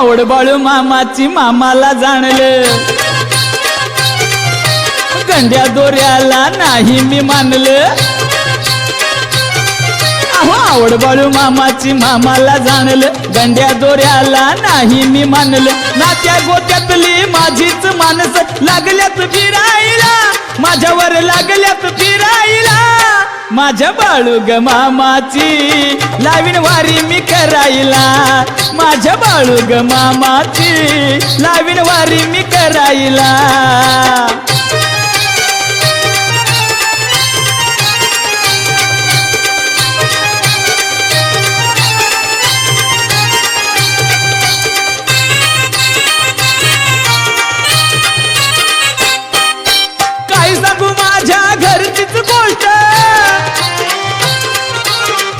आवड बाळू मामाची मामाला जाणलं, गंड्या दोऱ्याला नाही मी मानलं। अहो आवड बाळू मामाची मामाला जाणलं, गंड्या दोऱ्याला नाही मी मानलं। नात्या गोत्यातली माझीच माणसं लागल्यात फिरायला, माझ्यावर लागल्यात फिरायला। माझ्या बाळू ग मामाची लावीन वारी मी करायला, माझ्या बाळू ग मामाची लावीन वारी मी करायला। काय सांगू माझ्या घरचीच गोष्ट,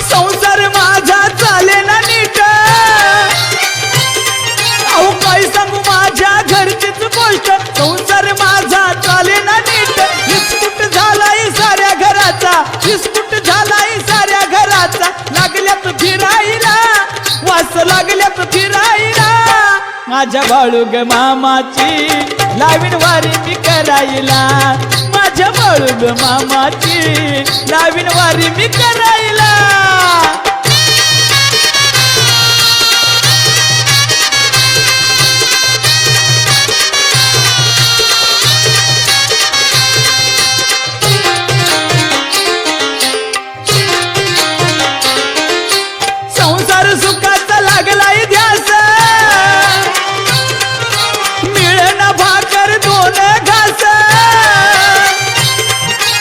संसार माझा चाले ना नीट। अहो काय सांगू माझ्या घरचीच गोष्ट, संसार माझा चाले ना नीट। विस्कुट झालाय साऱ्या घराचा, विस्कुट झालाय साऱ्या घराचा। लागल्यात फिरायला, वास लागल्यात फिरायला। माझ्या बाळू ग मामाची लावीन वारी मी करायला, माझ्या बाळू ग मामाची लावीन वारी मी करायला। संसार सुखाचा लागलाय ध्यास, मिळना भाकर दोन घास।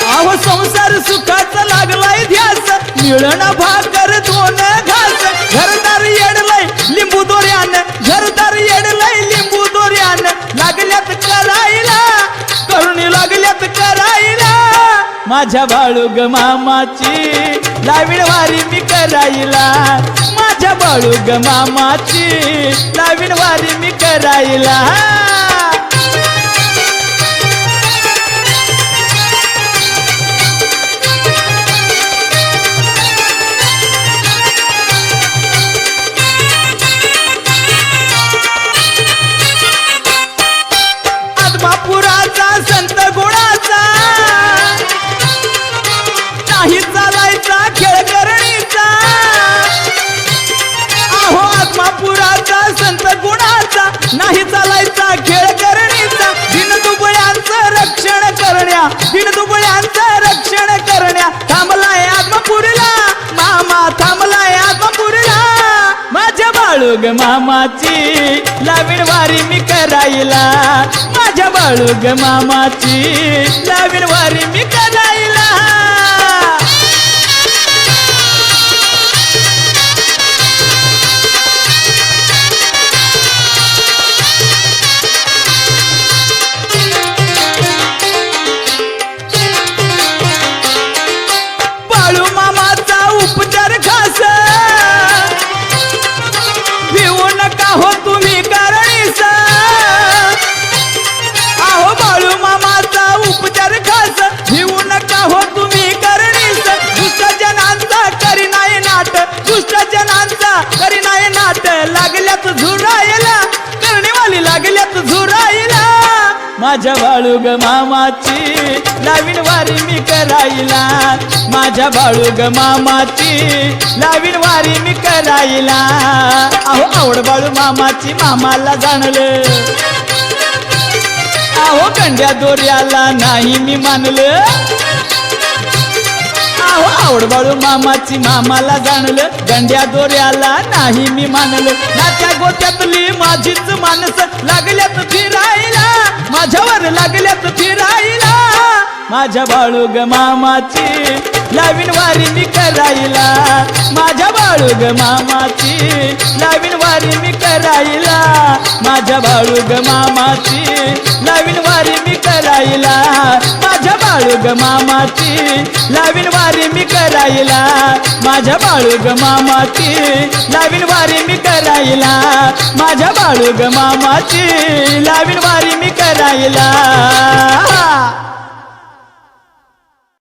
अहो संसार सुखाचा लागलाय ध्यास, मिळना भाकर दोन घास। घरदार येडलय लिंबू दोऱ्यानं, घरदार येडलय लिंबू दोऱ्यानं। लागल्यात करायला, करुणी लागल्यात करायला। माझ्या बाळू ग मामाची लावीन वारी मी करायला, माझ्या बाळू ग मामाची लावीन वारी मी करायला। आदमापुराचा संत गुणाचा, नाही चालायचा खेळ करणीचा। अहो आत्मापुराचा संत गुणाचा, नाही चालायचा खेळ करणीचा। दिनदुबळ्यांचं रक्षण करण्या, दिनदुबळ्यांचं रक्षण करण्या। थांबलाय आत्मापुरीला मामा, थांबलाय आत्मापुरीला। माझ्या बाळू ग मामाची लावीन वारी मी करायला, माझ्या बाळू ग मामाची लावीन वारी मी करायला। बाळू मामाचा उपचार खास, भिवू नका हो तुम्ही कारणीस। अहो बाळू मामाचा उपचार खास, भिवू नका हो तुम्ही कारणीस। दुष्ट जनांचा करी नाही नाट, दुष्ट जनांचा करी नाही नाट। लागल्यात झुरायला, करणीवाली लागल्यात झुरायला। माझ्या बाळू ग मामाची लावीन वारी मी करायला, माझ्या बाळू ग मामाची लावीन वारी मी करायला। अहो आवड बाळू मामाची मामाला जाणलं, अहो गंड्या दोऱ्याला नाही मी मानलं। अहो आवड बाळू मामाची मामाला जाणलं, गंड्या दोऱ्याला नाही मी मानलं। नात्या गोत्यातली माझीच माणसं लागल्यात फिरायला, माझ्यावर लागल्यात फिरायला। माझ्या बाळू ग मामाची लावीन वारी मी करायला, माझ्या बाळू ग मामाची लावीन वारी मी करायला, माझ्या बाळू ग मामाची लावीन वारी मी करायला, माझ्या बाळू ग मामाची लावीन वारी मी करायला, माझ्या बाळू ग मामाची लावीन वारी मी करायला, माझ्या बाळू ग मामाची लावीन वारी मी करायला।